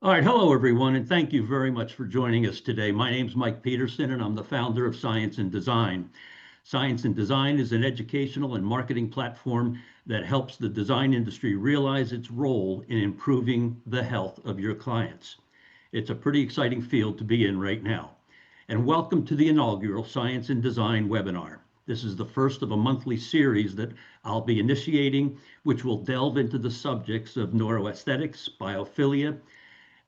All right, hello everyone, and thank you very much for joining us today. My name's Mike Peterson, and I'm the founder of Science and Design. Science and Design is an educational and marketing platform that helps the design industry realize its role in improving the health of your clients. It's a pretty exciting field to be in right now. And welcome to the inaugural Science and Design webinar. This is the first of a monthly series that I'll be initiating, which will delve into the subjects of neuroaesthetics, biophilia,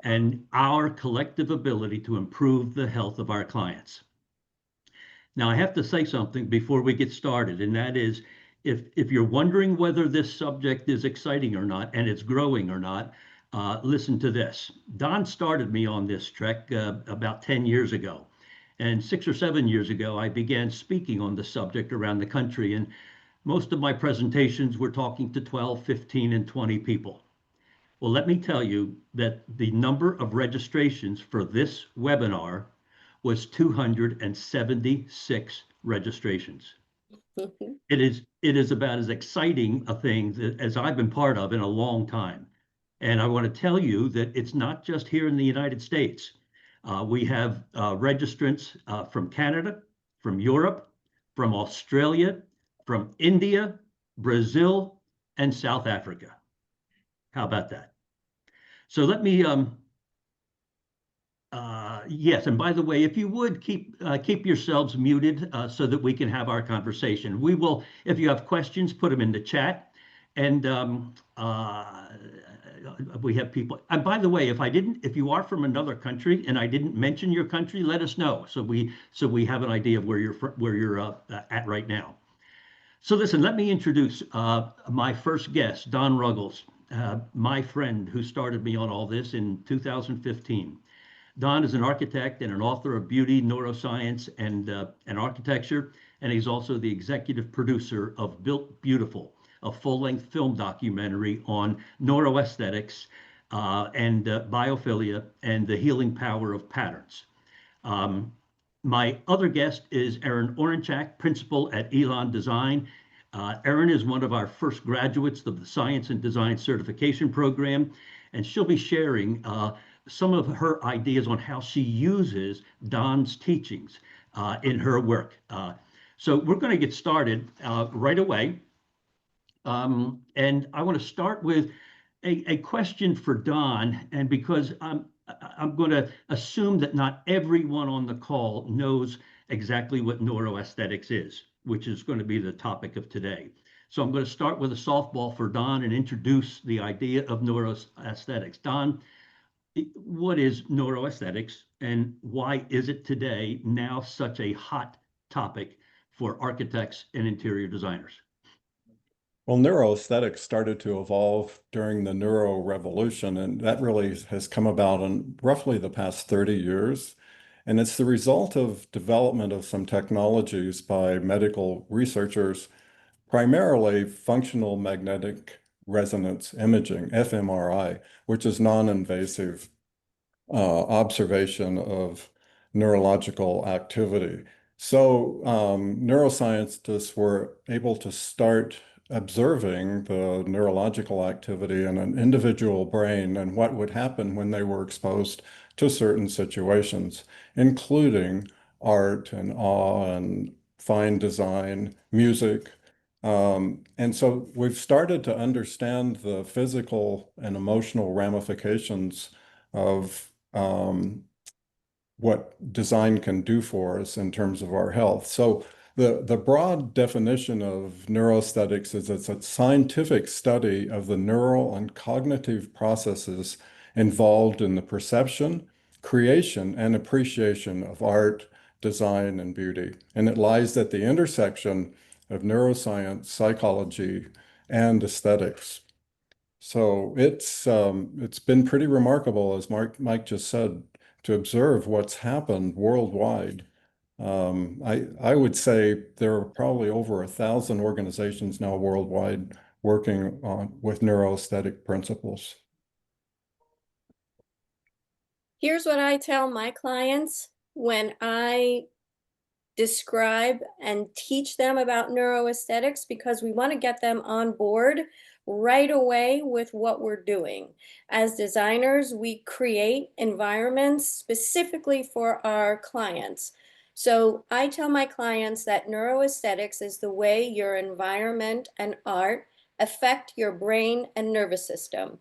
and our collective ability to improve the health of our clients. Now, I have to say something before we get started, and that is, if you're wondering whether this subject is exciting or not, and it's growing or not, listen to this. Don started me on this trek about 10 years ago. And 6 or 7 years ago, I began speaking on the subject around the country. And most of my presentations were talking to 12, 15, and 20 people. Well, let me tell you that the number of registrations for this webinar was 276 registrations. It is about as exciting a thing as I've been part of in a long time. And I want to tell you that it's not just here in the United States. We have registrants from Canada, from Europe, from Australia, from India, Brazil, and South Africa. How about that? So let me, yes, and by the way, if you would keep yourselves muted so that we can have our conversation. We will, if you have questions, put them in the chat. And we have people. And by the way, if you are from another country and I didn't mention your country, let us know so we have an idea of where you're at right now. So listen, let me introduce my first guest, Don Ruggles, my friend who started me on all this in 2015. Don is an architect and an author of Beauty, Neuroscience, and Architecture, and he's also the executive producer of Built Beautiful, a full-length film documentary on neuroaesthetics and biophilia and the healing power of patterns. My other guest is Erin Orenchak, principal at Elon Design. Erin is one of our first graduates of the Science and Design Certification Program, and she'll be sharing some of her ideas on how she uses Don's teachings in her work. So we're going to get started right away. And I want to start with a question for Don, and because I'm going to assume that not everyone on the call knows exactly what neuroaesthetics is, which is going to be the topic of today. So I'm going to start with a softball for Don and introduce the idea of neuroaesthetics. Don, what is neuroaesthetics and why is it today now such a hot topic for architects and interior designers? Well, neuroaesthetics started to evolve during the neuro revolution, and that really has come about in roughly the past 30 years. And it's the result of development of some technologies by medical researchers, primarily functional magnetic resonance imaging, fMRI, which is non-invasive observation of neurological activity. So neuroscientists were able to start observing the neurological activity in an individual brain and what would happen when they were exposed to certain situations, including art and awe and fine design, music. And so we've started to understand the physical and emotional ramifications of what design can do for us in terms of our health. So the broad definition of neuroaesthetics is it's a scientific study of the neural and cognitive processes involved in the perception, creation, and appreciation of art, design, and beauty. And it lies at the intersection of neuroscience, psychology, and aesthetics. So it's been pretty remarkable, as Mike just said, to observe what's happened worldwide. I would say there are probably over 1,000 organizations now worldwide working with neuroaesthetic principles. Here's what I tell my clients when I describe and teach them about neuroaesthetics because we want to get them on board right away with what we're doing. As designers, we create environments specifically for our clients. So I tell my clients that neuroaesthetics is the way your environment and art affect your brain and nervous system.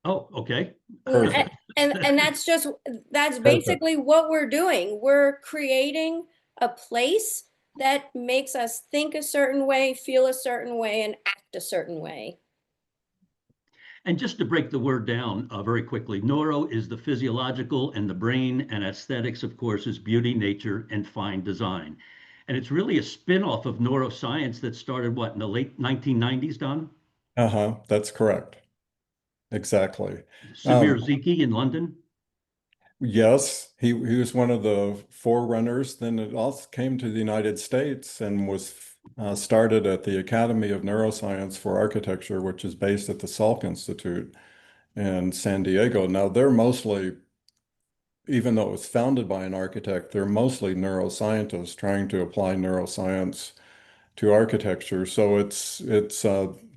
Oh, okay. Perfect. And that's Perfect. basically what we're doing. We're creating a place that makes us think a certain way, feel a certain way, and act a certain way. And just to break the word down very quickly, neuro is the physiological and the brain, and aesthetics, of course, is beauty, nature, and fine design. And it's really a spin-off of neuroscience that started, what, in the late 1990s, Don? Uh-huh, that's correct. Exactly. Samir Um, Zeki in London. yes, he was one of the forerunners. Then it also came to the United States and was started at the Academy of Neuroscience for Architecture, which is based at the Salk Institute in San Diego. Now, they're mostly, even though it was founded by an architect, they're mostly neuroscientists trying to apply neuroscience to architecture. So it's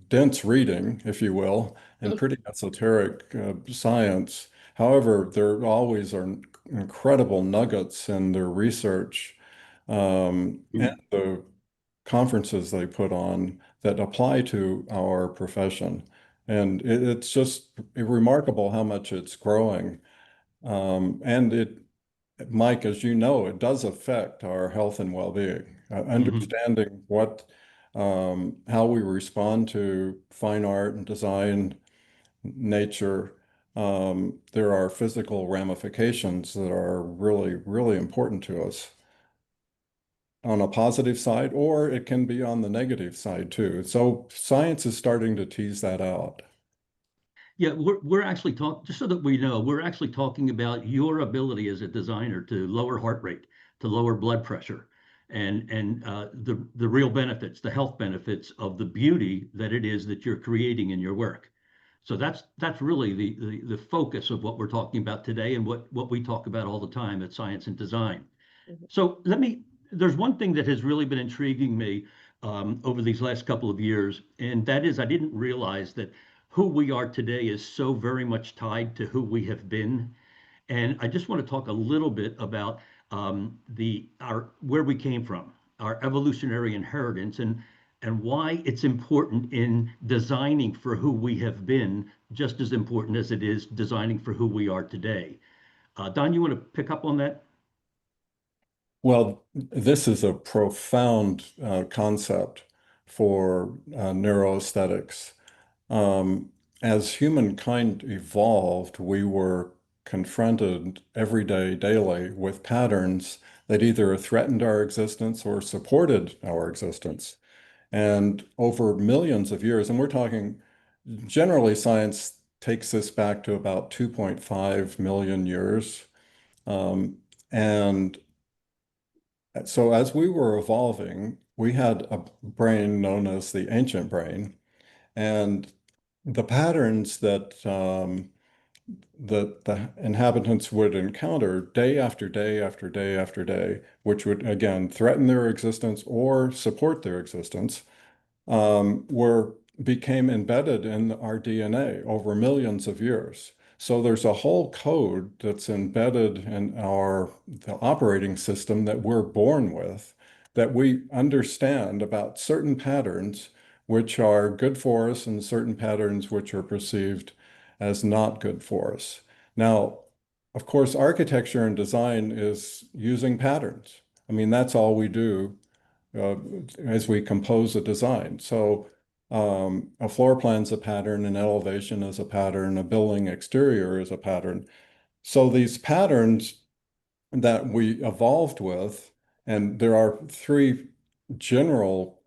dense reading, if you will, and pretty esoteric science. However, there always are incredible nuggets in their research and Mhm. the conferences they put on that apply to our profession. And it's just remarkable how much it's growing. And it, Mike, as you know, it does affect our health and well-being. Mhm. Understanding how we respond to fine art and design, nature, there are physical ramifications that are really, really important to us on a positive side, or it can be on the negative side too. So science is starting to tease that out. Yeah, we're actually talking, just so that we know, we're actually talking about your ability as a designer to lower heart rate, to lower blood pressure, and the real benefits, the health benefits of the beauty that it is that you're creating in your work. So that's really the focus of what we're talking about today and what we talk about all the time at Science and Design. So there's one thing that has really been intriguing me over these last couple of years, and that is I didn't realize that who we are today is so very much tied to who we have been. And I just want to talk a little bit about our where we came from, our evolutionary inheritance, and why it's important in designing for who we have been, just as important as it is designing for who we are today. Don, you want to pick up on that? Well, this is a profound concept for neuroaesthetics. Um, as humankind evolved, we were confronted every day, daily, with patterns that either threatened our existence or supported our existence. And over millions of years, and we're talking generally, science takes this back to about 2.5 million years. Um, and so as we were evolving, we had a brain known as the ancient brain, and the patterns that the inhabitants would encounter day after day after day after day, which would again threaten their existence or support their existence, were became embedded in our DNA over millions of years. So there's a whole code that's embedded in the operating system that we're born with that we understand about certain patterns which are good for us and certain patterns which are perceived as not good for us. Now, of course, architecture and design is using patterns. I mean, that's all we do uh, as we compose a design. So a floor plan's a pattern, an elevation is a pattern, a building exterior is a pattern. So these patterns that we evolved with, and there are three general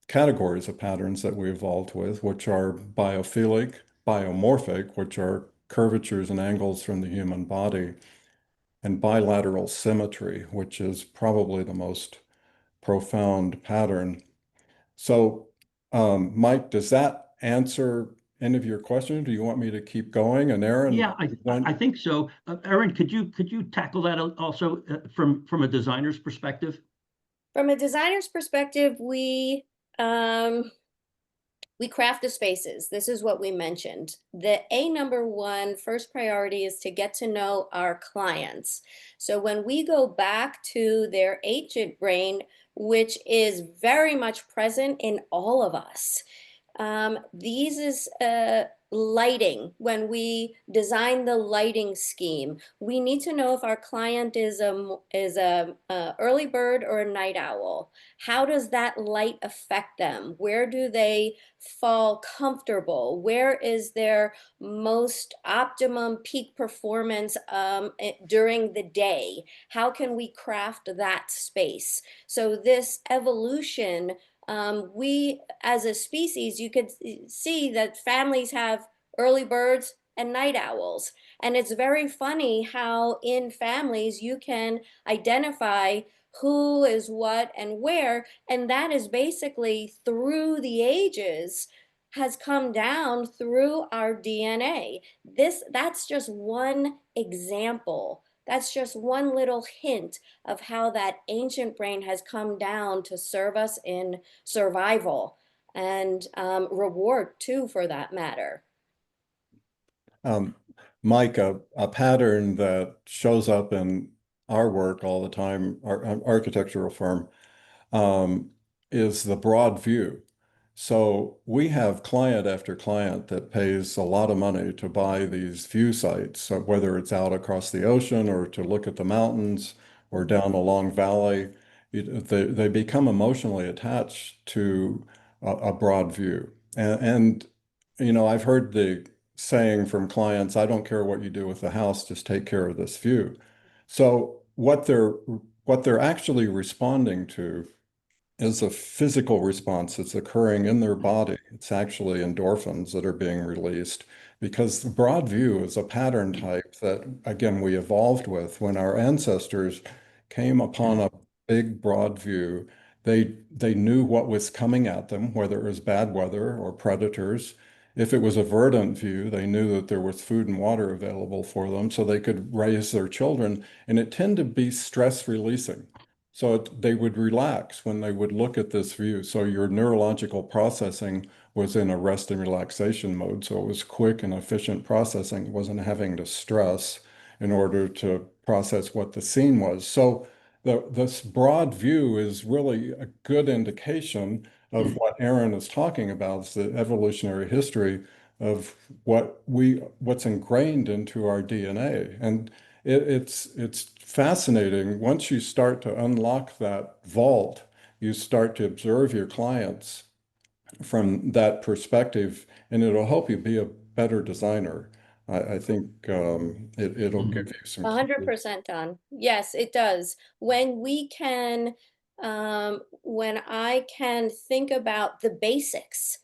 categories of patterns that we evolved with, which are biophilic, biomorphic, which are curvatures and angles from the human body, and bilateral symmetry, which is probably the most profound pattern. So, Mike, does that answer end of your question? Do you want me to keep going? And Aaron, Yeah, I think so. Erin, could you tackle that also from a designer's perspective? From a designer's perspective, we craft the spaces. This is what we mentioned. The number one first priority is to get to know our clients. So when we go back to their ancient brain, which is very much present in all of us, these is lighting. When we design the lighting scheme, we need to know if our client is a early bird or a night owl. How does that light affect them? Where do they fall comfortable? Where is their most optimum peak performance during the day? How can we craft that space? So this evolution, we as a species, you could see that families have early birds and night owls. And it's very funny how in families you can identify who is what and where. And that is basically through the ages has come down through our DNA. That's just one example. That's just one little hint of how that ancient brain has come down to serve us in survival and reward too, for that matter. um, Mike, a pattern that shows up in our work all the time, our architectural firm, um, is the broad view. So we have client after client that pays a lot of money to buy these view sites, so whether it's out across the ocean or to look at the mountains or down a long valley, they become emotionally attached to a broad view. I've heard the saying from clients, I don't care what you do with the house, just take care of this view. So what they're actually responding to is a physical response that's occurring in their body. It's actually endorphins that are being released because the broad view is a pattern type that, again, we evolved with. When our ancestors came upon a big broad view, they knew what was coming at them, whether it was bad weather or predators. If it was a verdant view, they knew that there was food and water available for them so they could raise their children. And it tended to be stress releasing. So they would relax when they would look at this view. So your neurological processing was in a rest and relaxation mode. So it was quick and efficient processing. It wasn't having to stress in order to process what the scene was. So this broad view is really a good indication of what Aaron is talking about, is the evolutionary history of what's ingrained into our DNA. And it's fascinating. Once you start to unlock that vault, you start to observe your clients from that perspective, and it'll help you be a better designer. I think it'll give Mhm. you some A hundred clues. percent, Don. Yes, it does. When I can think about the basics,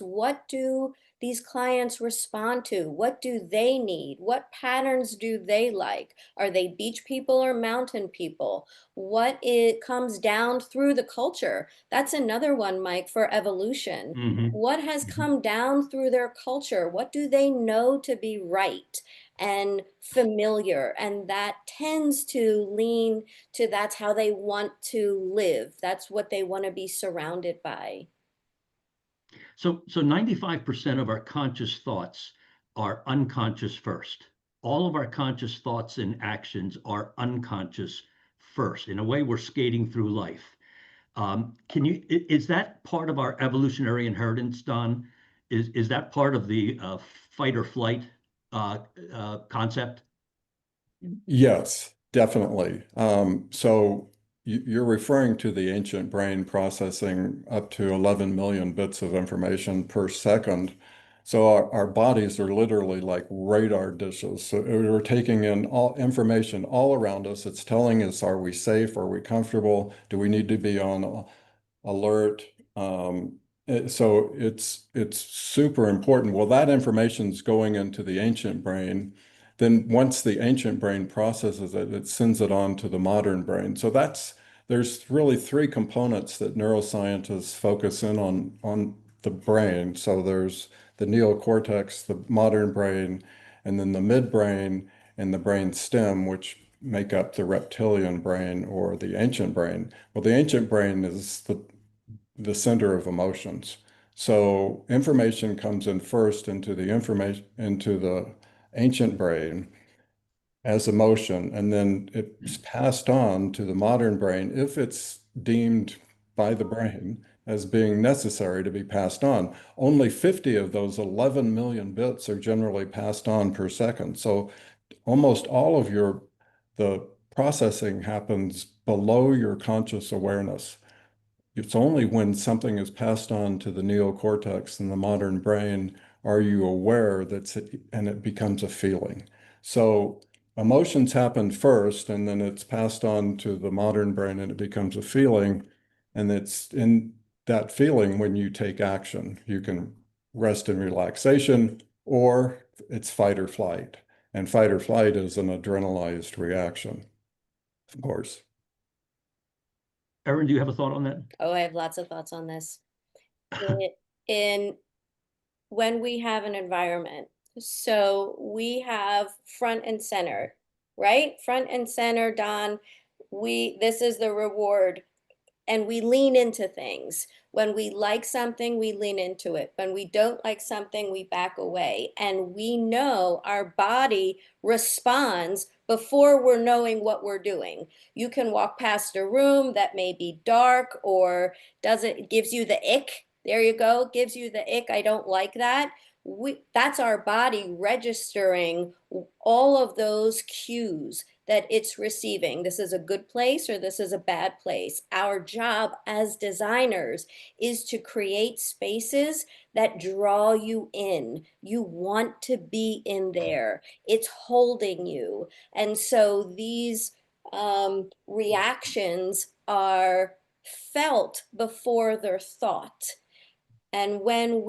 what do these clients respond to? What do they need? What patterns do they like? Are they beach people or mountain people? What it comes down through the culture? That's another one, Mike, for evolution. Mhm. What has Mhm. come down through their culture? What do they know to be right and familiar? And that tends to lean to that's how they want to live. That's what they want to be surrounded by. So 95% of our conscious thoughts are unconscious first. All of our conscious thoughts and actions are unconscious first. In a way, we're skating through life. Is that part of our evolutionary inheritance, Don? Is that part of the fight or flight concept? Yes, definitely. So you're referring to the ancient brain processing up to 11 million bits of information per second. So our bodies are literally like radar dishes. So we're taking in all information all around us. It's telling us, are we safe? Are we comfortable? Do we need to be on alert? So it's super important. Well, that information's going into the ancient brain. Then once the ancient brain processes it, it sends it on to the modern brain. There's really three components that neuroscientists focus in on the brain. So there's the neocortex, the modern brain, and then the midbrain and the brain stem, which make up the reptilian brain or the ancient brain. Well, the ancient brain is the center of emotions. So information comes in first into the ancient brain as emotion, and then it's passed on to the modern brain if it's deemed by the brain as being necessary to be passed on. Only 50 of those 11 million bits are generally passed on per second. So almost all of the processing happens below your conscious awareness. It's only when something is passed on to the neocortex in the modern brain are you aware and it becomes a feeling. So emotions happen first, and then it's passed on to the modern brain and it becomes a feeling. And it's in that feeling when you take action. You can rest in relaxation, or it's fight or flight. And fight or flight is an adrenalized reaction, of course. Erin, do you have a thought on that? Oh, I have lots of thoughts on this. In when we have an environment, so we have front and center, right? Front and center, Don. This is the reward, and we lean into things. When we like something, we lean into it. When we don't like something, we back away. And we know our body responds before we're knowing what we're doing. You can walk past a room that may be dark or it gives you the ick. There you go, gives you the ick. I don't like that. That's our body registering all of those cues that it's receiving. This is a good place or this is a bad place. Our job as designers is to create spaces that draw you in. You want to be in there. It's holding you. And so these reactions are felt before they're thought. And when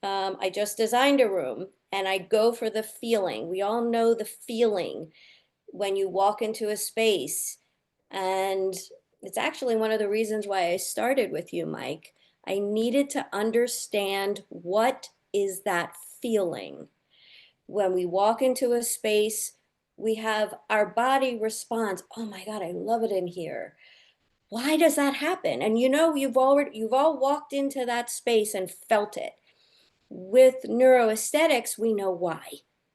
I just designed a room and I go for the feeling. We all know the feeling when you walk into a space. And it's actually one of the reasons why I started with you, Mike. I needed to understand, what is that feeling? When we walk into a space, we have our body responds, oh my God, I love it in here. Why does that happen? And you've all walked into that space and felt it. With neuroaesthetics, we know why.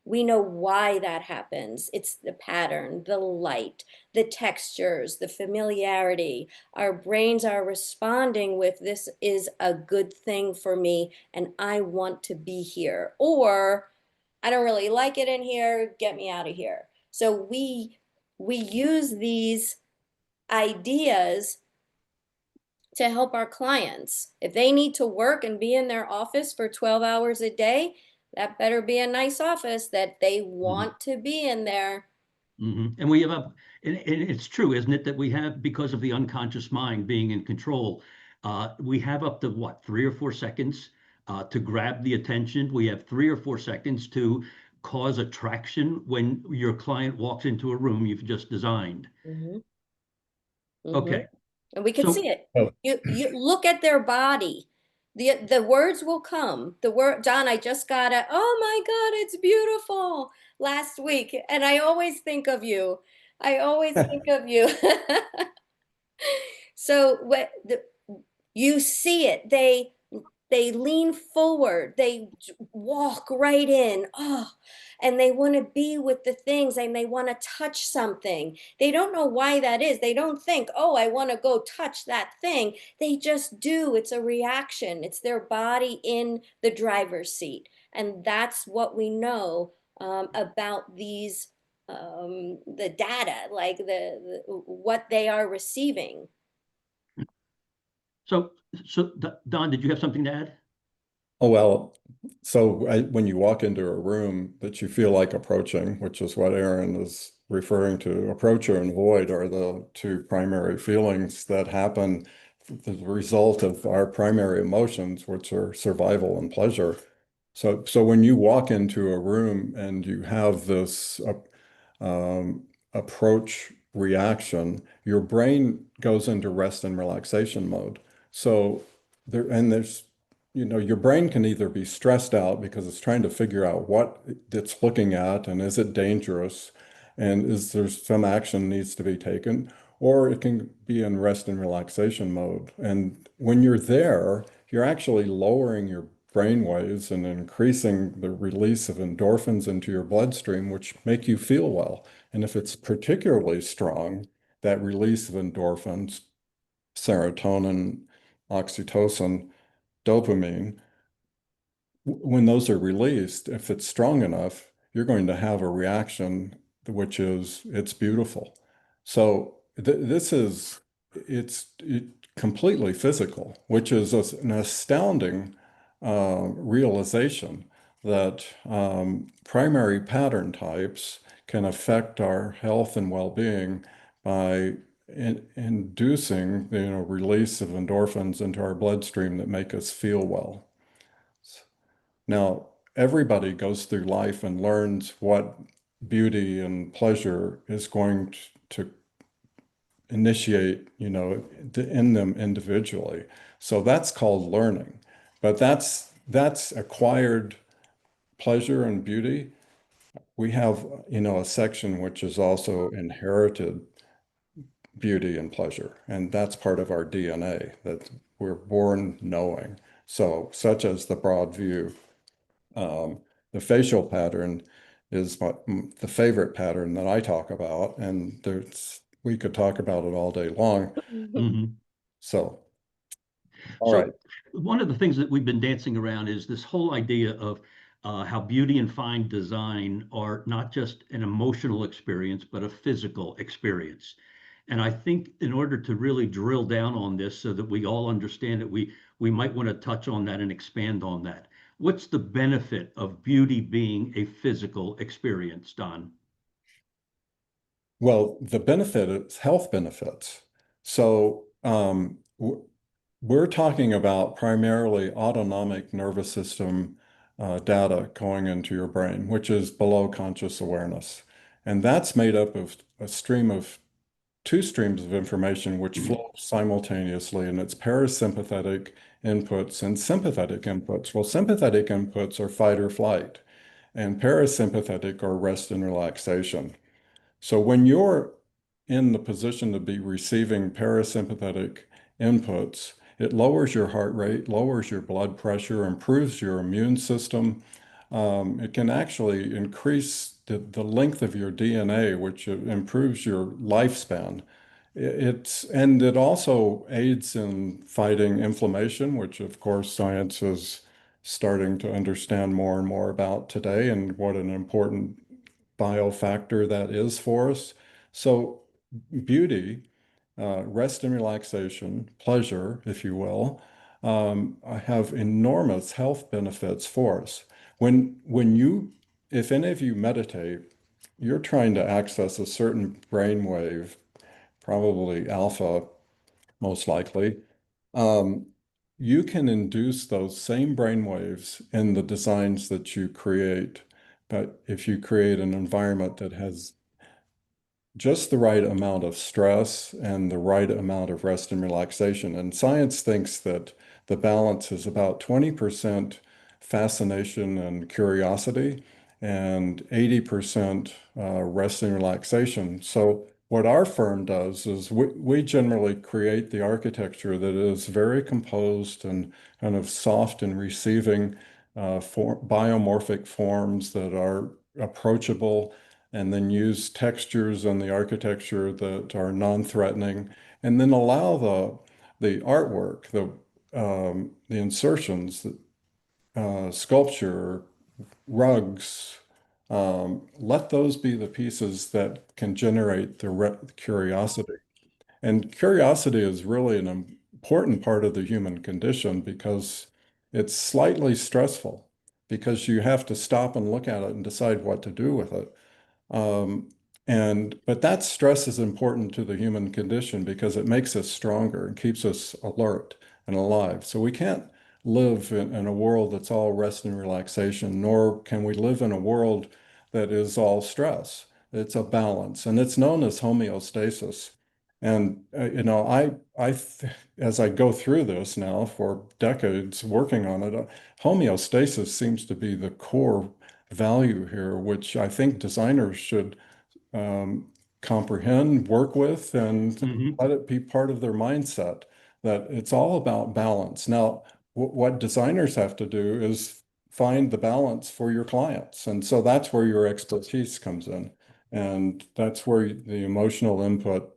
We know why that happens. It's the pattern, the light, the textures, the familiarity. Our brains are responding with, this is a good thing for me and I want to be here. Or I don't really like it in here, get me out of here. So we use these ideas to help our clients. If they need to work and be in their office for 12 hours a day, that better be a nice office that they want to be in there. And we have and it's true, isn't it, that we have, because of the unconscious mind being in control, we have up to what, 3 or 4 seconds to grab the attention. We have 3 or 4 seconds to cause attraction when your client walks into a room you've just designed. Okay, And we can so see it. You look at their body. The words will come. The word, John, I just got a, oh my God, it's beautiful last week. And I always think of you. I always think of you. So you see it. They lean forward, they walk right in, oh, and they want to be with the things and they want to touch something. They don't know why that is. They don't think, oh, I want to go touch that thing. They just do. It's a reaction. It's their body in the driver's seat. And that's what we know about these, the data, like what they are receiving. so Don, did you have something to add? Oh, well, so when you walk into a room that you feel like approaching, which is what Aaron is referring to, approach or avoid are the two primary feelings that happen as a result of our primary emotions, which are survival and pleasure. So when you walk into a room and you have this approach reaction, your brain goes into rest and relaxation mode. So there's your brain can either be stressed out because it's trying to figure out what it's looking at and is it dangerous and is there some action needs to be taken, or it can be in rest and relaxation mode. And when you're there, you're actually lowering your brain waves and increasing the release of endorphins into your bloodstream, which make you feel well. And if it's particularly strong, that release of endorphins, serotonin, oxytocin, dopamine, when those are released, if it's strong enough, you're going to have a reaction, which is it's beautiful. So this is it's completely physical, which is an astounding realization that primary pattern types can affect our health and well-being by inducing release of endorphins into our bloodstream that make us feel well. Now, everybody goes through life and learns what beauty and pleasure is going to initiate, in them individually. So that's called learning. But that's acquired pleasure and beauty. We have, a section which is also inherited beauty and pleasure, and that's part of our DNA that we're born knowing. So, such as the broad view. The facial pattern is the favorite pattern that I talk about, and we could talk about it all day long. Mhm. So, all So right. one of the things that we've been dancing around is this whole idea of how beauty and fine design are not just an emotional experience, but a physical experience. And I think in order to really drill down on this so that we all understand it, we might want to touch on that and expand on that. What's the benefit of beauty being a physical experience, Don? Well, the benefit is health benefits. So, we're talking about primarily autonomic nervous system data going into your brain, which is below conscious awareness. And that's made up of two streams of information which flow simultaneously, and it's parasympathetic inputs and sympathetic inputs. Well, sympathetic inputs are fight or flight, and parasympathetic are rest and relaxation. So when you're in the position to be receiving parasympathetic inputs, it lowers your heart rate, lowers your blood pressure, improves your immune system. It can actually increase the length of your DNA, which improves your lifespan. And it also aids in fighting inflammation, which of course science is starting to understand more and more about today and what an important biofactor that is for us. So beauty, rest and relaxation, pleasure, if you will, have enormous health benefits for us. If any of you meditate, you're trying to access a certain brain wave, probably alpha, most likely. Um, you can induce those same brain waves in the designs that you create. But if you create an environment that has just the right amount of stress and the right amount of rest and relaxation. And science thinks that the balance is about 20% fascination and curiosity and 80% rest and relaxation. So what our firm does is we generally create the architecture that is very composed and kind of soft and receiving biomorphic forms that are approachable, and then use textures in the architecture that are non-threatening, and then allow the artwork, the insertions, sculpture, rugs, let those be the pieces that can generate the curiosity. And curiosity is really an important part of the human condition because it's slightly stressful because you have to stop and look at it and decide what to do with it. Um, but that stress is important to the human condition because it makes us stronger and keeps us alert and alive. So we can't live in a world that's all rest and relaxation, nor can we live in a world that is all stress. It's a balance, and it's known as homeostasis. And as I go through this now for decades working on it, homeostasis seems to be the core value here, which I think designers should um, comprehend, work with, and Hmm. let it be part of their mindset that it's all about balance. Now, what designers have to do is find the balance for your clients. And so that's where your expertise comes in. And that's where the emotional input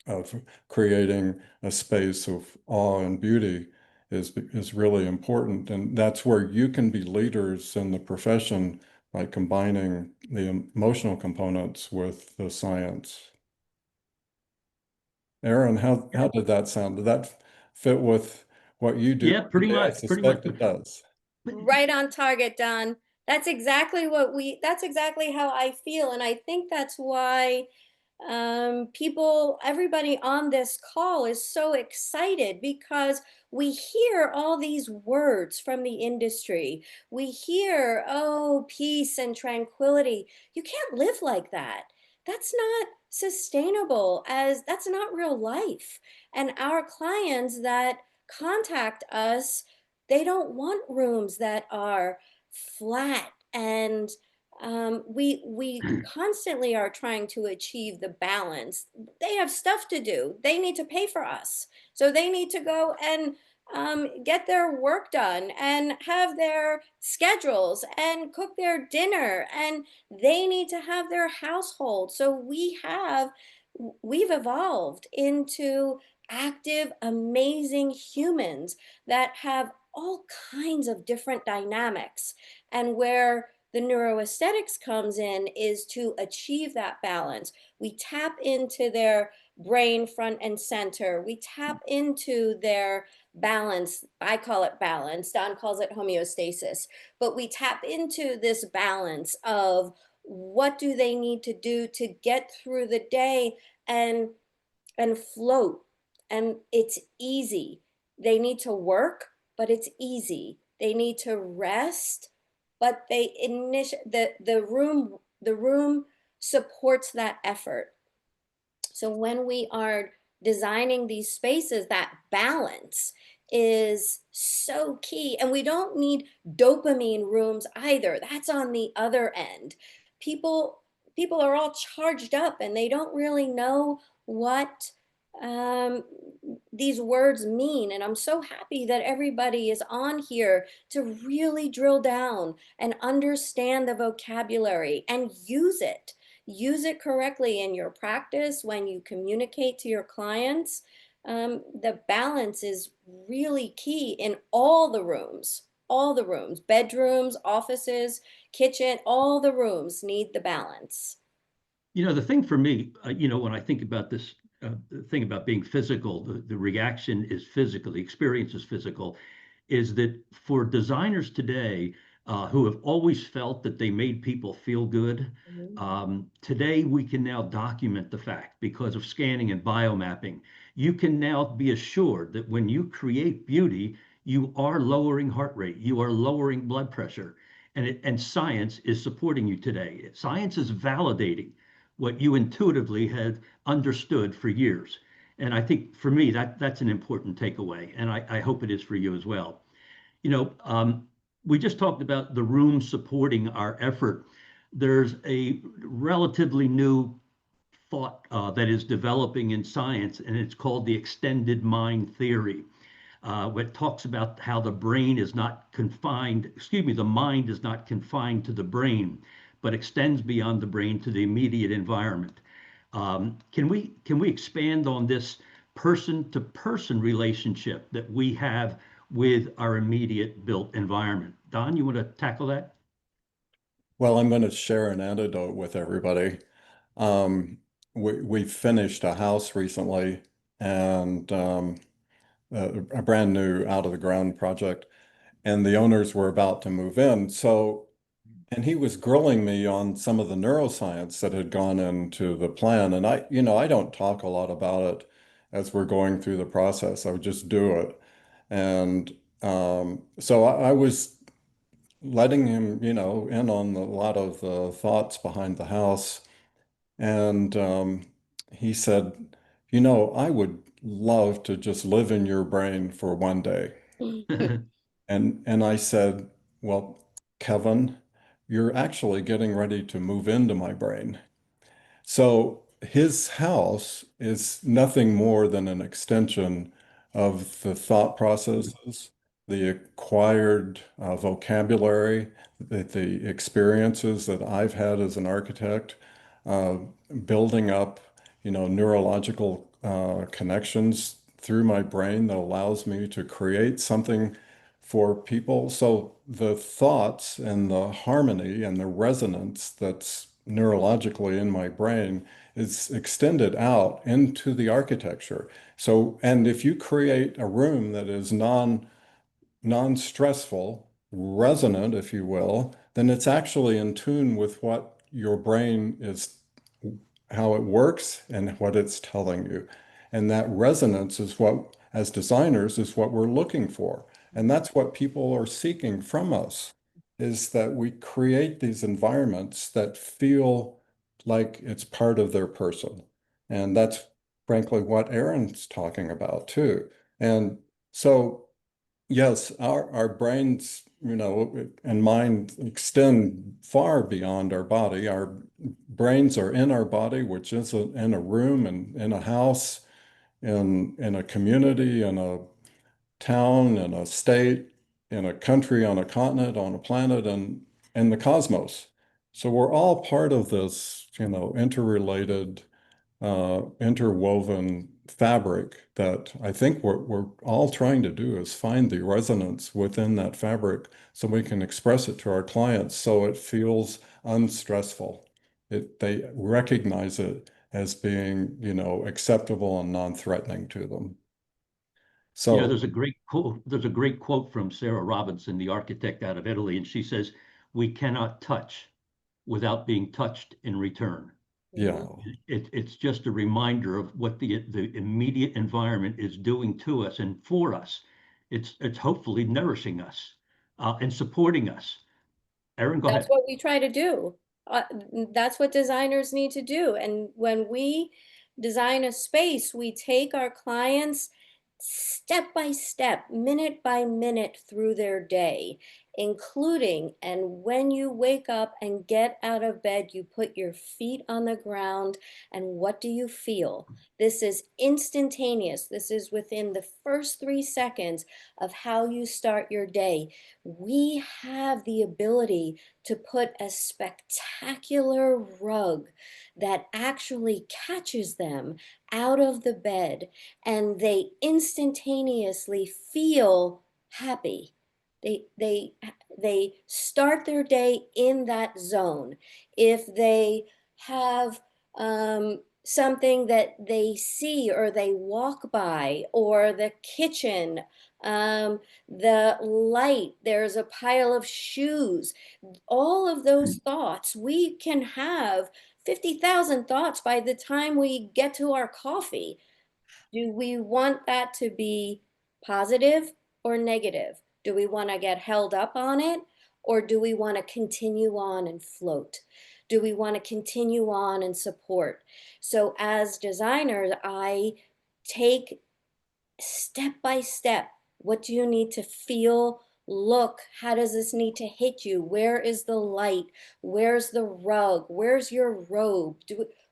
of creating a space of awe and beauty is really important. And that's where you can be leaders in the profession by combining the emotional components with the science. Aaron, how did that sound? Did that fit with what you do Yeah, every day? I pretty much. suspect it does. Right on target, Don. That's exactly how I feel. And I think that's why everybody on this call is so excited because we hear all these words from the industry. We hear, oh, peace and tranquility. You can't live like that. That's not sustainable, as that's not real life. And our clients that contact us, they don't want rooms that are flat and we constantly are trying to achieve the balance. They have stuff to do. They need to pay for us, so they need to go and get their work done and have their schedules and cook their dinner, and they need to have their household. So we've evolved into active, amazing humans that have all kinds of different dynamics, and where the neuroaesthetics comes in is to achieve that balance. We tap into their brain front and center. We tap into their balance. I call it balance. Don calls it homeostasis. But we tap into this balance of what do they need to do to get through the day and float. And it's easy. They need to work, but it's easy. They need to rest, but the room supports that effort. So when we are designing these spaces, that balance is so key. And we don't need dopamine rooms either. That's on the other end. People people are all charged up and they don't really know what um, these words mean. And I'm so happy that everybody is on here to really drill down and understand the vocabulary and use it correctly in your practice when you communicate to your clients. The balance is really key in all the rooms, bedrooms, offices, kitchen, all the rooms need the balance. The thing for me, when I think about this, the thing about being physical, the reaction is physical, the experience is physical, is that for designers today who have always felt that they made people feel good, Mhm. today we can now document the fact because of scanning and biomapping. You can now be assured that when you create beauty, you are lowering heart rate, you are lowering blood pressure, and science is supporting you today. Science is validating what you intuitively had understood for years. And I think for me, that's an important takeaway. And I hope it is for you as well. You know, um, we just talked about the room supporting our effort. There's a relatively new thought that is developing in science, and it's called the extended mind theory, which talks about how the brain is not confined, excuse me, the mind is not confined to the brain, but extends beyond the brain to the immediate environment. Can we expand on this person to person relationship that we have with our immediate built environment? Don, you want to tackle that? Well, I'm going to share an anecdote with everybody. Um, we finished a house recently and a brand new out of the ground project, and the owners were about to move in. So, and he was grilling me on some of the neuroscience that had gone into the plan. And I don't talk a lot about it as we're going through the process. I would just do it. And so I was letting him, in on a lot of the thoughts behind the house. And he said, you know, I would love to just live in your brain for one day. And I said, well, Kevin, you're actually getting ready to move into my brain. So his house is nothing more than an extension of the thought processes, the acquired vocabulary, the experiences that I've had as an architect, uh, building up, you know, neurological connections through my brain that allows me to create something for people. So the thoughts and the harmony and the resonance that's neurologically in my brain is extended out into the architecture. So, and if you create a room that is non-stressful, resonant, if you will, then it's actually in tune with what your brain is, how it works and what it's telling you. And that resonance is what, as designers, is what we're looking for. And that's what people are seeking from us, is that we create these environments that feel like it's part of their person. And that's frankly what Aaron's talking about too. And so yes, our brains, you know, and mind extend far beyond our body. Our brains are in our body, which is in a room and in a house, in a community, in a town, in a state, in a country, on a continent, on a planet, and in the cosmos. So we're all part of this, you know, interrelated interwoven fabric that I think we're all trying to do is find the resonance within that fabric so we can express it to our clients so it feels unstressful. They recognize it as being, you know, acceptable and non-threatening to them. You know, So there's a great quote from Sarah Robinson, the architect out of Italy, and she says, "We cannot touch without being touched in return." yeah, It's just a reminder of what the immediate environment is doing to us and for us. It's hopefully nourishing us and supporting us. Erin, go That's ahead. what we try to do. That's what designers need to do. And when we design a space, we take our clients step by step, minute by minute through their day, including, and when you wake up and get out of bed, you put your feet on the ground, and what do you feel? This is instantaneous. This is within the first 3 seconds of how you start your day. We have the ability to put a spectacular rug that actually catches them out of the bed and they instantaneously feel happy. They start their day in that zone. If they have something that they see or they walk by, or the kitchen, the light, there's a pile of shoes, all of those thoughts, we can have 50,000 thoughts by the time we get to our coffee. Do we want that to be positive or negative? Do we want to get held up on it, or do we want to continue on and float? Do we want to continue on and support? So as designers, I take step by step. What do you need to feel? Look, how does this need to hit you? Where is the light? Where's the rug? Where's your robe?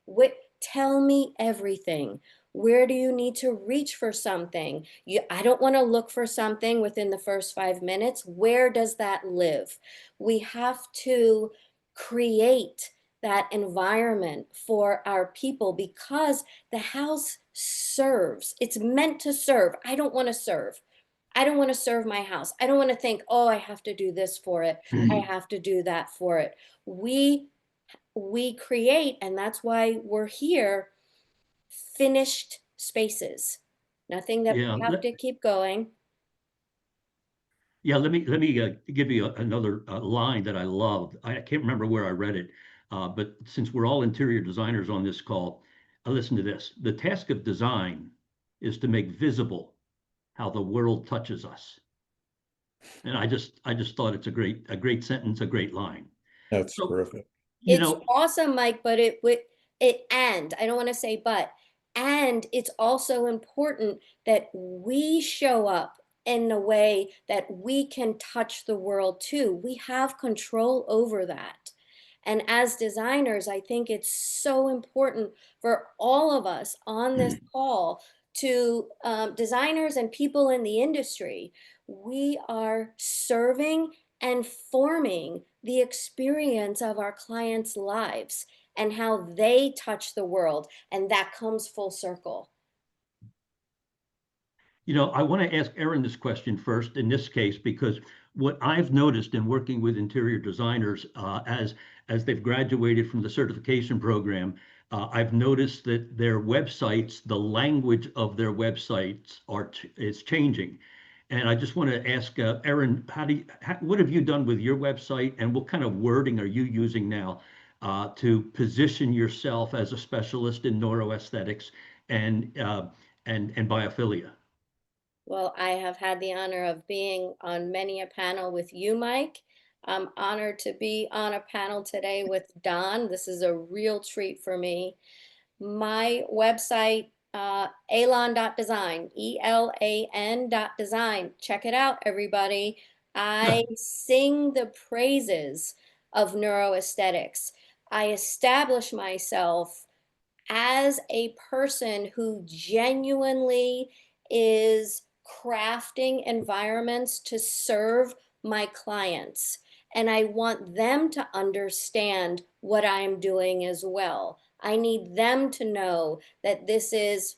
What, tell me everything. Where do you need to reach for something? I don't want to look for something within the first 5 minutes. Where does that live? We have to create that environment for our people because the house serves. It's meant to serve. I don't want to serve. I don't want to serve my house. I don't want to think, oh, I have to do this for it. I have to do that for it. We create, and that's why we're here, finished spaces. Nothing that Yeah, we have to keep going. yeah. Let me give you another line that I loved. I can't remember where I read it, but since we're all interior designers on this call, listen to this. The task of design is to make visible how the world touches us. And I just thought it's a great sentence, a great line. that's So, terrific. you It's know, awesome, Mike, but it and I don't want to say but And it's also important that we show up in a way that we can touch the world too. We have control over that. And as designers, I think it's so important for all of us on this call to designers and people in the industry. We are serving and forming the experience of our clients' lives and how they touch the world. And that comes full circle. I want to ask Erin this question first in this case, because what I've noticed in working with interior designers as they've graduated from the certification program, I've noticed that their websites, the language of their websites is changing. And I just want to ask Erin, what have you done with your website, and what kind of wording are you using now to position yourself as a specialist in neuroaesthetics and and biophilia? Well, I have had the honor of being on many a panel with you, Mike. I'm honored to be on a panel today with Don. This is a real treat for me. My website, elan.design, ELAN.design. Check it out, everybody. I sing the praises of neuroaesthetics. I establish myself as a person who genuinely is crafting environments to serve my clients. And I want them to understand what I'm doing as well. I need them to know that this is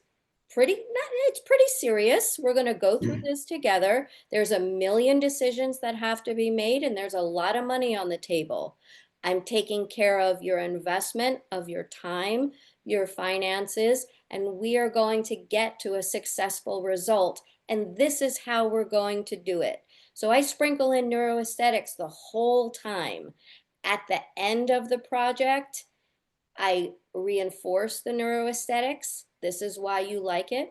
it's pretty serious. We're going to go through this together. There's a million decisions that have to be made, and there's a lot of money on the table. I'm taking care of your investment, of your time, your finances, and we are going to get to a successful result. And this is how we're going to do it. So I sprinkle in neuroaesthetics the whole time. At the end of the project, I reinforce the neuroaesthetics. This is why you like it.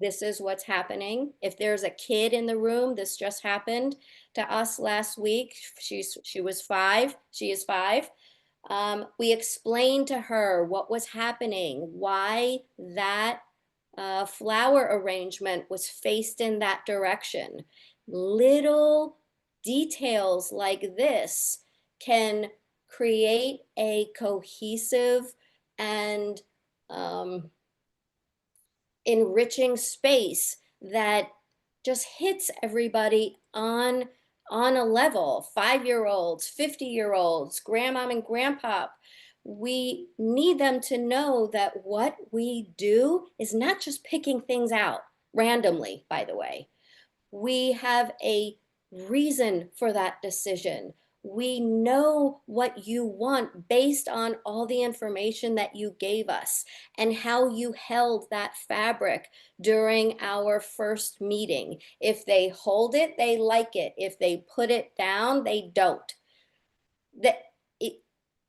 This is what's happening. If there's a kid in the room, this just happened to us last week. She was 5. She is 5. We explained to her what was happening, why that flower arrangement was faced in that direction. Little details like this can create a cohesive and enriching space that just hits everybody on a level. 5-year-olds, 50-year-olds, grandmom and grandpop. We need them to know that what we do is not just picking things out randomly, by the way. We have a reason for that decision. We know what you want based on all the information that you gave us and how you held that fabric during our first meeting. If they hold it, they like it. If they put it down, they don't. That it,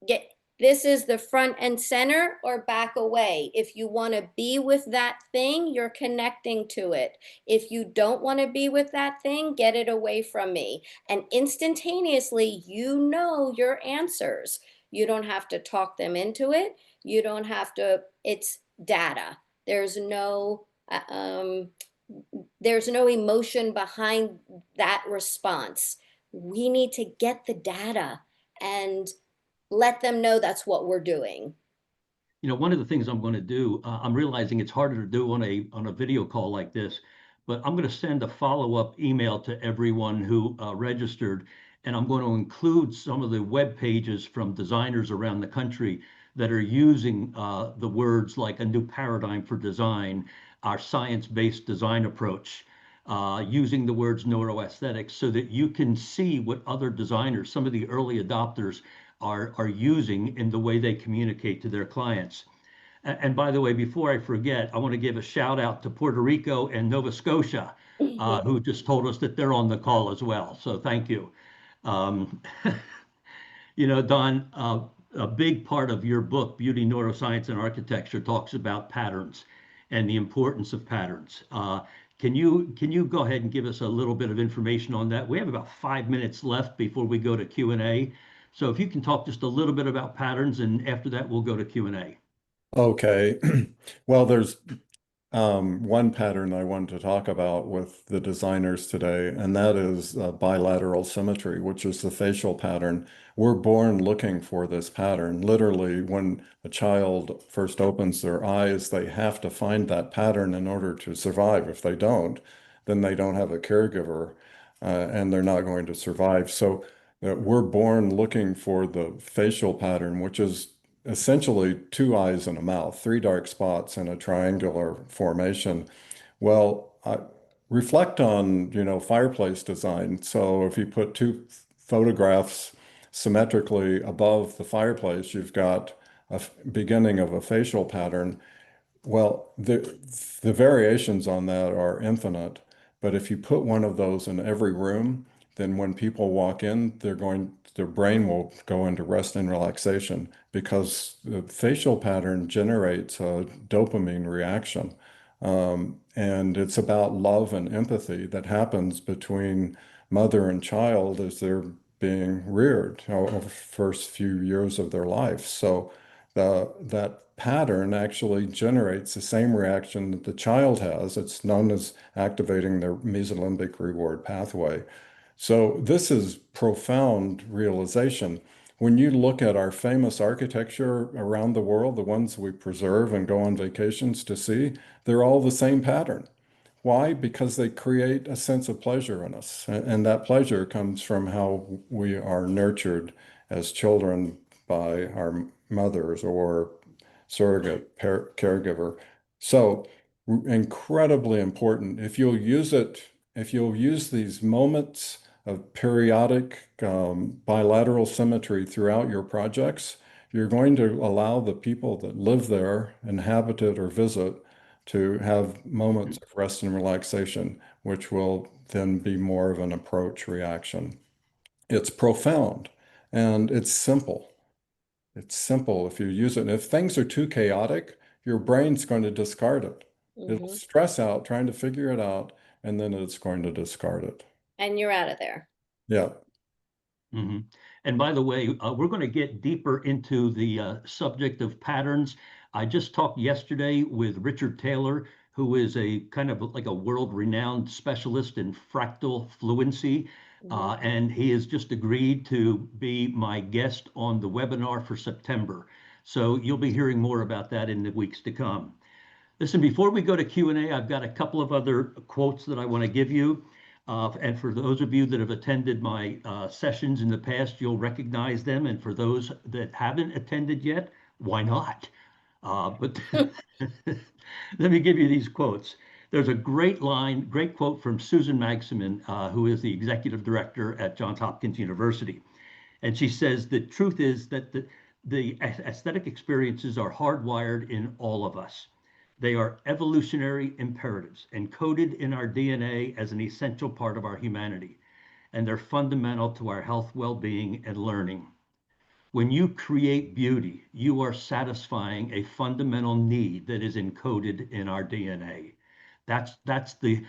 get this is the front and center or back away. If you want to be with that thing, you're connecting to it. If you don't want to be with that thing, get it away from me. And instantaneously, you know your answers. You don't have to talk them into it. You don't have to, it's data. There's no emotion behind that response. We need to get the data and let them know that's what we're doing. One of the things I'm going to do, I'm realizing it's harder to do on a video call like this, but I'm going to send a follow-up email to everyone who registered, and I'm going to include some of the web pages from designers around the country that are using the words like a new paradigm for design, our science-based design approach, using the words neuroaesthetics, so that you can see what other designers, some of the early adopters, are using in the way they communicate to their clients. And by the way, before I forget, I want to give a shout out to Puerto Rico and Nova Scotia, who just told us that they're on the call as well. So thank you. Um, Don, a big part of your book, Beauty, Neuroscience, and Architecture, talks about patterns and the importance of patterns. Can you go ahead and give us a little bit of information on that? We have about 5 minutes left before we go to Q&A. So if you can talk just a little bit about patterns, and after that, we'll go to Q&A. Okay. Well, there's one pattern I wanted to talk about with the designers today, and that is bilateral symmetry, which is the facial pattern. We're born looking for this pattern. Literally, when a child first opens their eyes, they have to find that pattern in order to survive. If they don't, then they don't have a caregiver, and they're not going to survive. So we're born looking for the facial pattern, which is essentially two eyes and a mouth, three dark spots in a triangular formation. Well, reflect on, fireplace design. So if you put two photographs symmetrically above the fireplace, you've got a beginning of a facial pattern. Well, the variations on that are infinite, but if you put one of those in every room, then when people walk in, their brain will go into rest and relaxation because the facial pattern generates a dopamine reaction. And it's about love and empathy that happens between mother and child as they're being reared, over the first few years of their life. So that pattern actually generates the same reaction that the child has. It's known as activating their mesolimbic reward pathway. So this is profound realization. When you look at our famous architecture around the world, the ones we preserve and go on vacations to see, they're all the same pattern. Why? Because they create a sense of pleasure in us. And that pleasure comes from how we are nurtured as children by our mothers or surrogate caregiver. So incredibly important. If you'll use these moments of periodic bilateral symmetry throughout your projects, you're going to allow the people that live there, inhabit it, or visit to have moments of rest and relaxation, which will then be more of an approach reaction. It's profound and it's simple. It's simple if you use it. And if things are too chaotic, your brain's going to discard it. It'll Hmm. stress out trying to figure it out, and then it's going to discard it. And you're out of there. Yeah. Mhm. And by the way, we're going to get deeper into the subject of patterns. I just talked yesterday with Richard Taylor, who is a kind of like a world-renowned specialist in fractal fluency, Hmm. and he has just agreed to be my guest on the webinar for September. So you'll be hearing more about that in the weeks to come. Listen, before we go to Q&A, I've got a couple of other quotes that I want to give you. And for those of you that have attended my sessions in the past, you'll recognize them. And for those that haven't attended yet, why not? But let me give you these quotes. There's a great line, great quote from Susan Magsamen, who is the executive director at Johns Hopkins University. And she says the truth is that the aesthetic experiences are hardwired in all of us. They are evolutionary imperatives encoded in our DNA as an essential part of our humanity, and they're fundamental to our health, well-being, and learning. When you create beauty, you are satisfying a fundamental need that is encoded in our DNA. That's the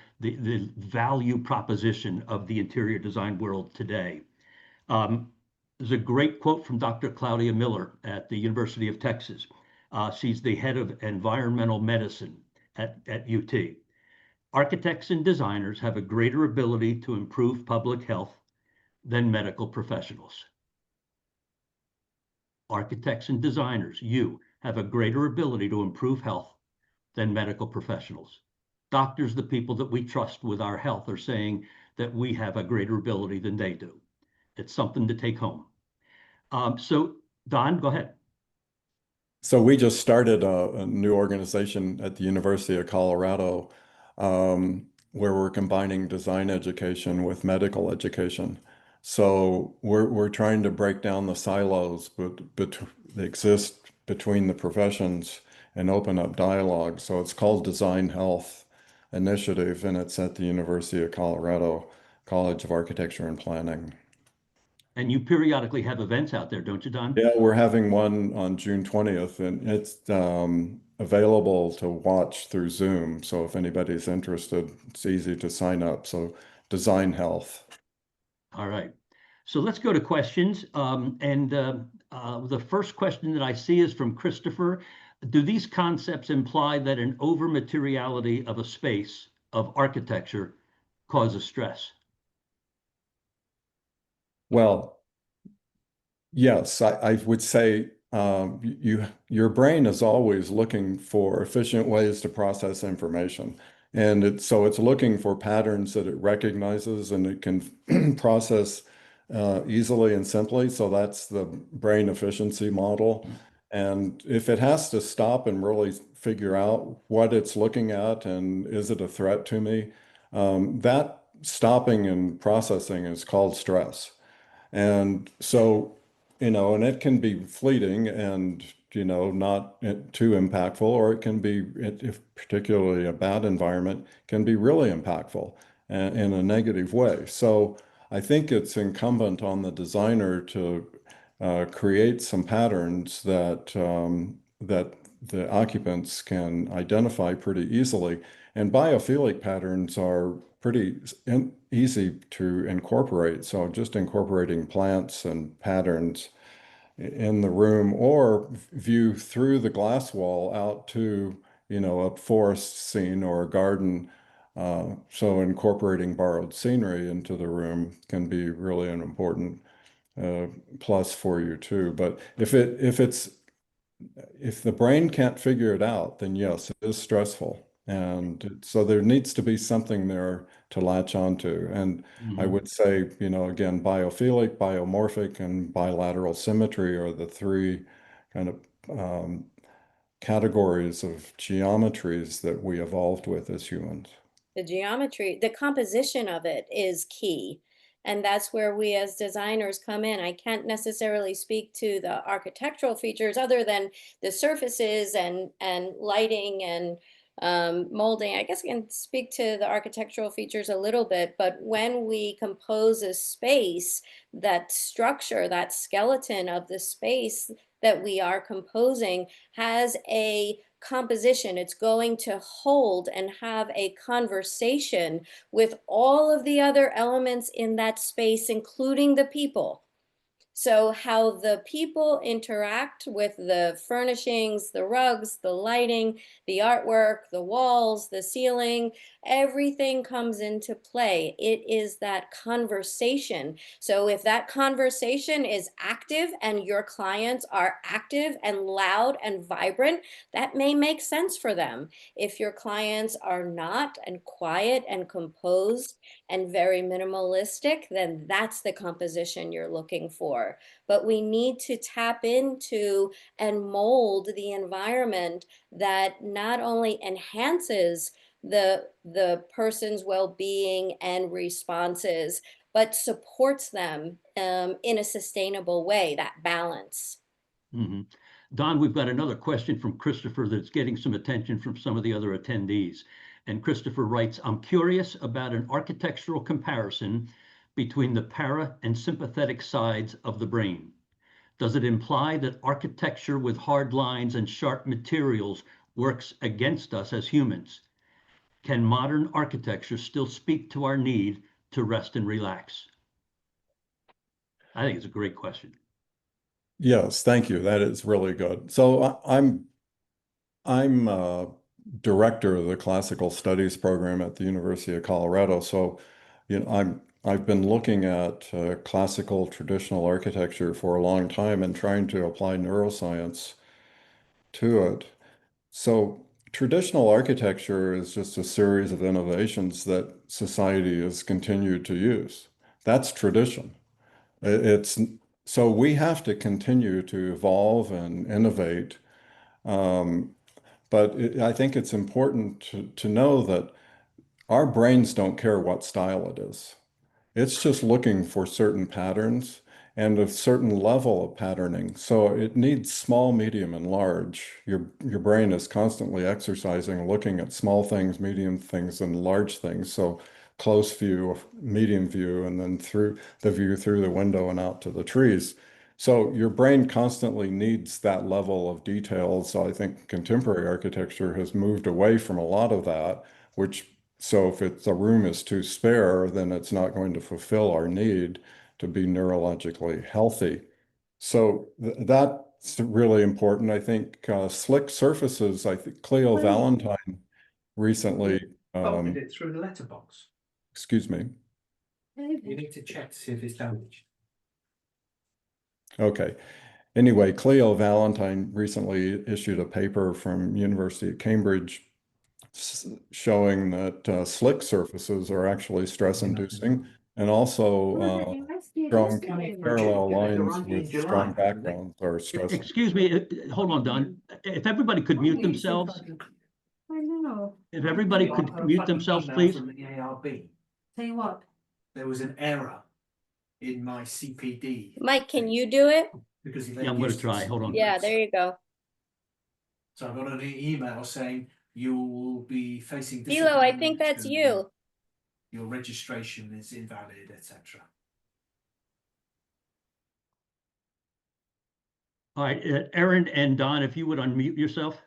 value proposition of the interior design world today. Um, there's a great quote from Dr. Claudia Miller at the University of Texas. She's the head of environmental medicine at UT. Architects and designers have a greater ability to improve public health than medical professionals. Architects and designers, you have a greater ability to improve health than medical professionals. Doctors, the people that we trust with our health, are saying that we have a greater ability than they do. It's something to take home. So, Don, go ahead. So we just started a new organization at the University of Colorado, where we're combining design education with medical education. So we're trying to break down the silos that exist between the professions and open up dialogue. So it's called Design Health Initiative, and it's at the University of Colorado College of Architecture and Planning. And you periodically have events out there, don't you, Don? Yeah, we're having one on June 20th, and it's available to watch through Zoom. So if anybody's interested, it's easy to sign up. So Design Health. All right. So let's go to questions. The first question that I see is from Christopher. Do these concepts imply that an over-materiality of a space of architecture causes stress? Well, yes, I would say your brain is always looking for efficient ways to process information. And so it's looking for patterns that it recognizes and it can process easily and simply. So that's the brain efficiency model. And if it has to stop and really figure out what it's looking at and is it a threat to me, that stopping and processing is called stress. And so, and it can be fleeting and, not too impactful, or it can be, if particularly a bad environment, can be really impactful in a negative way. So I think it's incumbent on the designer to create some patterns that the occupants can identify pretty easily. And biophilic patterns are pretty easy to incorporate. So just incorporating plants and patterns in the room or view through the glass wall out to, a forest scene or a garden. So incorporating borrowed scenery into the room can be really an important uh, plus for you too. But if the brain can't figure it out, then yes, it is stressful. And so there needs to be something there to latch onto. And I Mhm. would say, again, biophilic, biomorphic, and bilateral symmetry are the three kind of categories of geometries that we evolved with as humans. The geometry, the composition of it is key. And that's where we as designers come in. I can't necessarily speak to the architectural features other than the surfaces and lighting and molding. I guess I can speak to the architectural features a little bit, but when we compose a space, that structure, that skeleton of the space that we are composing has a composition. It's going to hold and have a conversation with all of the other elements in that space, including the people. So how the people interact with the furnishings, the rugs, the lighting, the artwork, the walls, the ceiling, everything comes into play. It is that conversation. So if that conversation is active and your clients are active and loud and vibrant, that may make sense for them. If your clients are not and quiet and composed and very minimalistic, then that's the composition you're looking for. But we need to tap into and mold the environment that not only enhances the person's well-being and responses, but supports them in a sustainable way, that balance. Mhm. Don, we've got another question from Christopher that's getting some attention from some of the other attendees. And Christopher writes, I'm curious about an architectural comparison between the para and sympathetic sides of the brain. Does it imply that architecture with hard lines and sharp materials works against us as humans? Can modern architecture still speak to our need to rest and relax? I think it's a great question. Yes, thank you. That is really good. So I'm director of the classical studies program at the University of Colorado. So, I've been looking at classical traditional architecture for a long time and trying to apply neuroscience to it. So, traditional architecture is just a series of innovations that society has continued to use. That's tradition. It's so we have to continue to evolve and innovate. Um, but I think it's important to know that our brains don't care what style it is. It's just looking for certain patterns and a certain level of patterning. So it needs small, medium, and large. Your brain is constantly exercising, looking at small things, medium things, and large things. So close view, medium view, and then through the view through the window and out to the trees. So your brain constantly needs that level of detail. So I think contemporary architecture has moved away from a lot of that, which so if the room is too spare, then it's not going to fulfill our need to be neurologically healthy. So that's really important. I think slick surfaces, I think Cleo Right. Valentine recently, Opened it through the letterbox. excuse me. You need to check to see if it's damaged. Okay. Anyway, Cleo Valentine recently issued a paper from University of Cambridge showing that slick surfaces are actually stress inducing and also drawing parallel lines with strong backgrounds are stress. Excuse me, hold on, Don. If everybody could mute themselves, I know. if everybody could mute themselves, please. From the ARB. Tell you what, There was an error in my CPD Mike, can you do it? because of Yeah, I'm going to try. Hold on. Yeah, there you go. So I got an email saying you will be facing. Dilo, I think discipline that's action, you. Your registration is invalid, etc. All right, Erin and Don, if you would unmute yourself.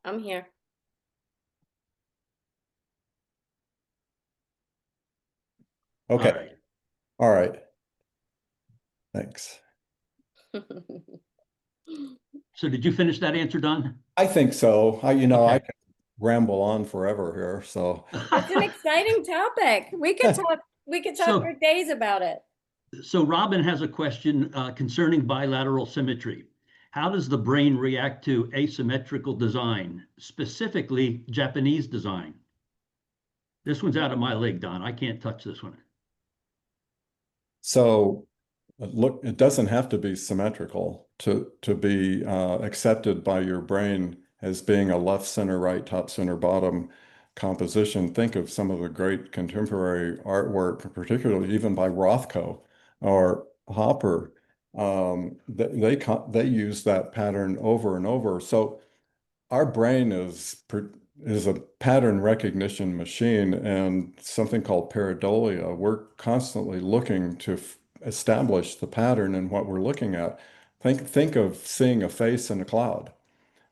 I'm here. Okay. All right. All right. Thanks. So did you finish that answer, Don? I think so. I Okay. can ramble on forever here. So It's an exciting topic. We could talk So- for days about it. So Robin has a question concerning bilateral symmetry. How does the brain react to asymmetrical design, specifically Japanese design? This one's out of my league, Don. I can't touch this one. So look, it doesn't have to be symmetrical to be accepted by your brain as being a left, center, right, top, center, bottom composition. Think of some of the great contemporary artwork, particularly even by Rothko or Hopper. They use that pattern over and over. So our brain is a pattern recognition machine, and something called pareidolia. We're constantly looking to establish the pattern in what we're looking at. Think of seeing a face in a cloud.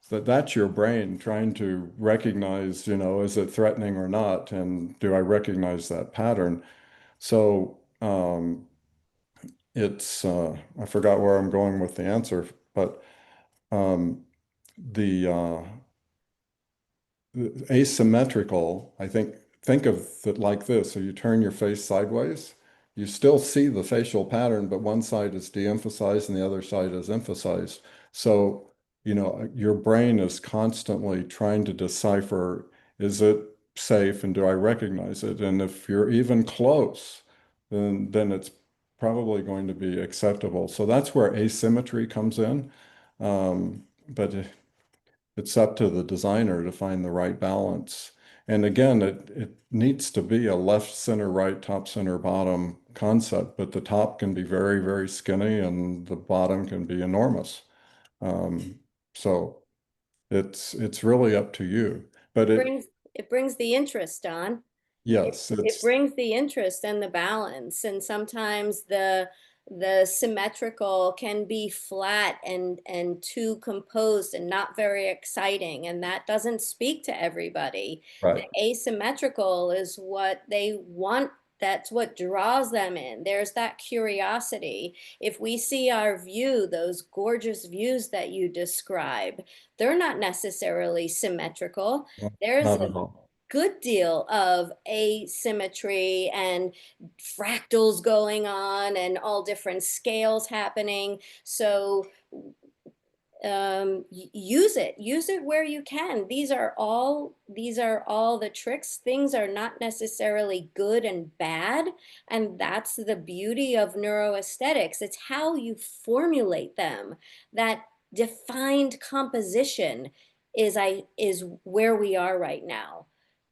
That's your brain trying to recognize, is it threatening or not, and do I recognize that pattern? So I forgot where I'm going with the answer, but the asymmetrical, I think of it like this. So you turn your face sideways, you still see the facial pattern, but one side is de-emphasized and the other side is emphasized. So, your brain is constantly trying to decipher, is it safe and do I recognize it? And if you're even close, then it's probably going to be acceptable. So that's where asymmetry comes in. But it's up to the designer to find the right balance. And again, it needs to be a left, center, right, top, center, bottom concept, but the top can be very, very skinny and the bottom can be enormous. So it's really up to you. But It brings the interest, Don. yes, It brings the interest and the balance, and sometimes the symmetrical can be flat and too composed and not very exciting, and that doesn't speak to everybody. right. The asymmetrical is what they want. That's what draws them in. There's that curiosity. If we see our view, those gorgeous views that you describe, they're not necessarily symmetrical. There's Not a at all. good deal of asymmetry and fractals going on and all different scales happening. So use it where you can. These are all the tricks. Things are not necessarily good and bad, and that's the beauty of neuroaesthetics. It's how you formulate them. That defined composition is where we are right now.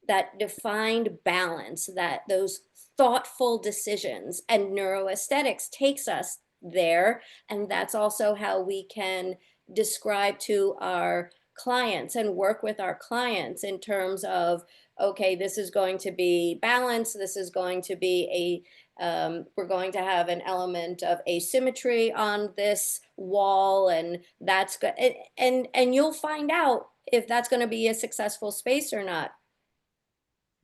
That defined balance, that those thoughtful decisions, and neuroaesthetics takes us there. And that's also how we can describe to our clients and work with our clients in terms of, okay, this is going to be balanced. This is going to be we're going to have an element of asymmetry on this wall, and that's good. And you'll find out if that's going to be a successful space or not.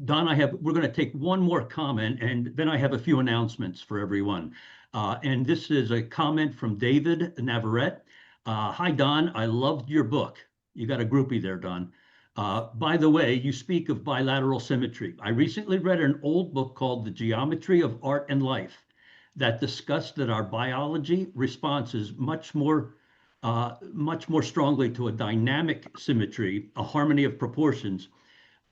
Don, we're going to take one more comment, and then I have a few announcements for everyone. And this is a comment from David Navarrete. Hi, Don. I loved your book. You got a groupie there, Don. By the way, you speak of bilateral symmetry. I recently read an old book called The Geometry of Art and Life that discussed that our biology responses much more strongly to a dynamic symmetry, a harmony of proportions,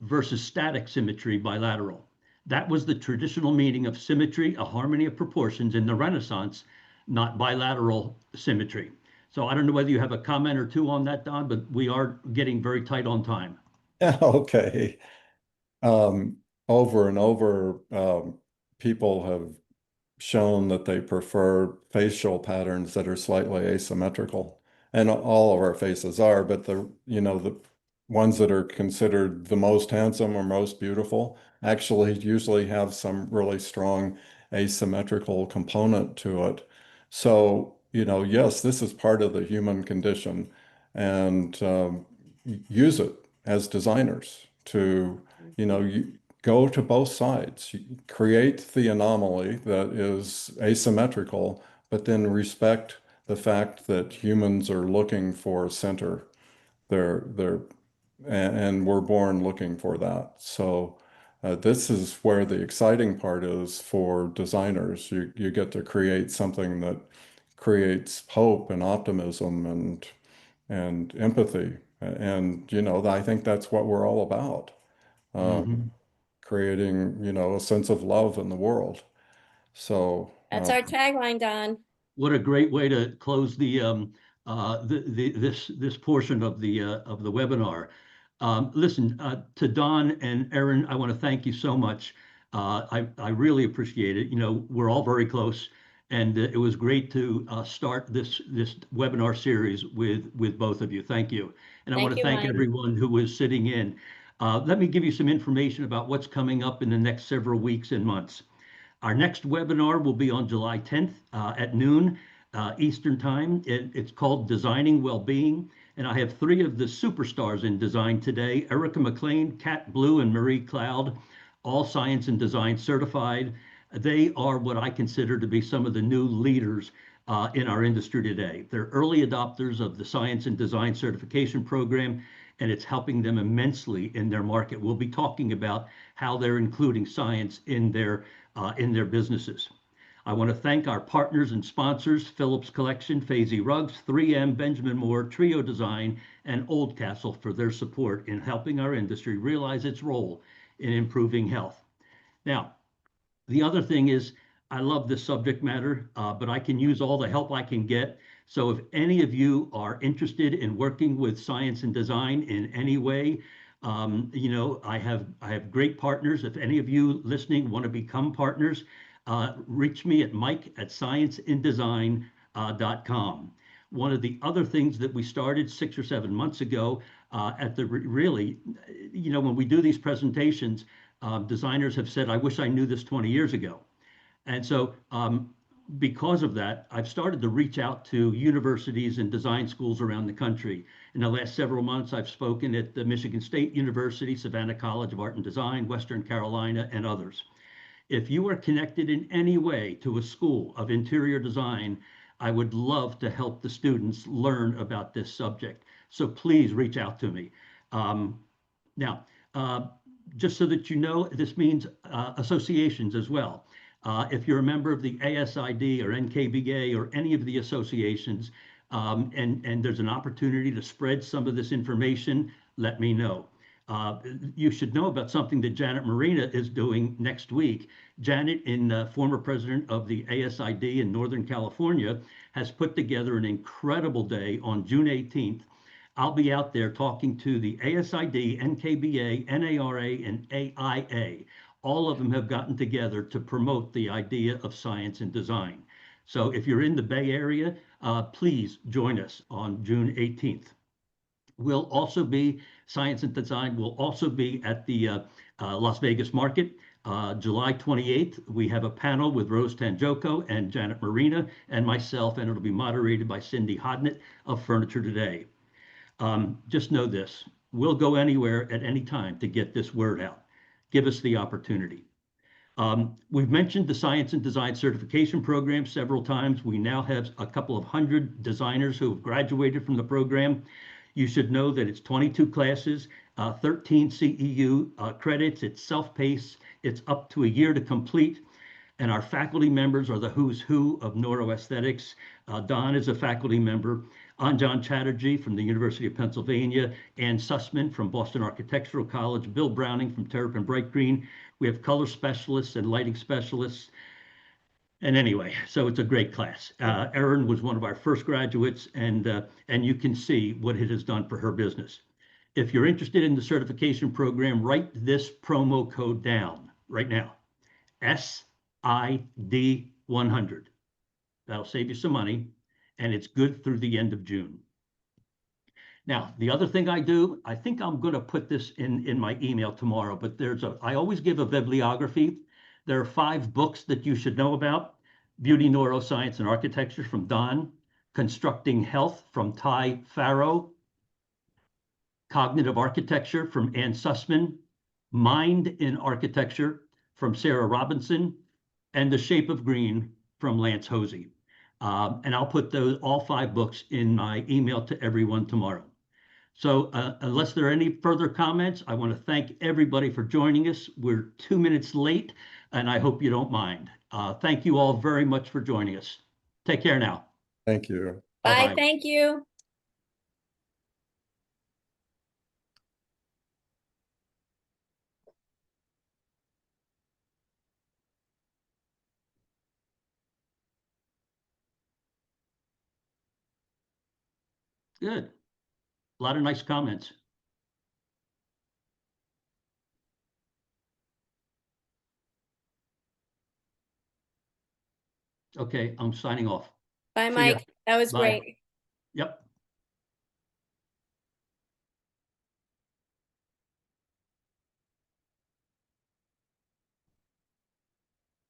versus static symmetry, bilateral. That was the traditional meaning of symmetry, a harmony of proportions in the Renaissance, not bilateral symmetry. So I don't know whether you have a comment or two on that, Don, but we are getting very tight on time. Okay. Over and over, people have shown that they prefer facial patterns that are slightly asymmetrical. And all of our faces are, but the ones that are considered the most handsome or most beautiful actually usually have some really strong asymmetrical component to it. So, yes, this is part of the human condition, and use it as designers to, go to both sides. You create the anomaly that is asymmetrical, but then respect the fact that humans are looking for center. They're and we're born looking for that. So this is where the exciting part is for designers. You get to create something that creates hope and optimism and empathy. And I think that's what we're all about. Mhm. Creating, a sense of love in the world. So, That's our tagline, Don. What a great way to close this portion of the webinar. Listen, to Don and Erin, I want to thank you so much. I really appreciate it. We're all very close, and it was great to start this webinar series with both of you. Thank you, and I want Thank to you, thank Mike. everyone who was sitting in. Let me give you some information about what's coming up in the next several weeks and months. Our next webinar will be on July 10th at noon Eastern Time. It's called Designing Wellbeing, and I have three of the superstars in design today: Erica McLean, Kat Blue, and Marie Cloud, all science and design certified. They are what I consider to be some of the new leaders in our industry today. They're early adopters of the science and design certification program, and it's helping them immensely in their market. We'll be talking about how they're including science in their businesses. I want to thank our partners and sponsors: Phillips Collection, Fazy Rugs, 3M, Benjamin Moore, Trio Design, and Oldcastle for their support in helping our industry realize its role in improving health. Now, the other thing is, I love this subject matter, but I can use all the help I can get. So if any of you are interested in working with science and design in any way, I have great partners. If any of you listening want to become partners, reach me at mike@scienceindesign.com. One of the other things that we started 6 or 7 months ago, when we do these presentations, designers have said, I wish I knew this 20 years ago. And so because of that, I've started to reach out to universities and design schools around the country. In the last several months, I've spoken at the Michigan State University, Savannah College of Art and Design, Western Carolina, and others. If you are connected in any way to a school of interior design, I would love to help the students learn about this subject. So please reach out to me. Now, just so that you know, this means associations as well. If you're a member of the ASID or NKBA or any of the associations, and there's an opportunity to spread some of this information, let me know. You should know about something that Janet Marina is doing next week. Janet, former president of the ASID in Northern California, has put together an incredible day on June 18th. I'll be out there talking to the ASID, NKBA, NARA, and AIA. All of them have gotten together to promote the idea of science and design. So if you're in the Bay Area, please join us on June 18th. Science and Design will also be at the Las Vegas market. July 28th, we have a panel with Rose Tanjoko and Janet Marina and myself, and it'll be moderated by Cindy Hodnett of Furniture Today. Just know this, we'll go anywhere at any time to get this word out. Give us the opportunity. We've mentioned the Science and Design Certification Program several times. We now have a couple of hundred designers who have graduated from the program. You should know that it's 22 classes, 13 CEU credits. It's self-paced. It's up to a year to complete. And our faculty members are the who's who of neuroaesthetics. Don is a faculty member. Anjan Chatterjee from the University of Pennsylvania, Ann Sussman from Boston Architectural College, Bill Browning from Terrapin Bright Green. We have color specialists and lighting specialists. And anyway, so it's a great class. Erin was one of our first graduates, and you can see what it has done for her business. If you're interested in the certification program, write this promo code down right now. SID 100. That'll save you some money, and it's good through the end of June. Now, the other thing I do, I think I'm going to put this in my email tomorrow, but I always give a bibliography. There are 5 books that you should know about: Beauty, Neuroscience, and Architecture from Don, Constructing Health from Ty Farrow, Cognitive Architecture from Ann Sussman, Mind in Architecture from Sarah Robinson, and The Shape of Green from Lance Hosey. And I'll put all 5 books in my email to everyone tomorrow. So unless there are any further comments, I want to thank everybody for joining us. We're 2 minutes late, and I hope you don't mind. Thank you all very much for joining us. Take care now. Thank you. Bye, Bye-bye. thank you. Good. A lot of nice comments. Okay, I'm signing off. Bye, See ya. Mike. That was Bye. great. Yep.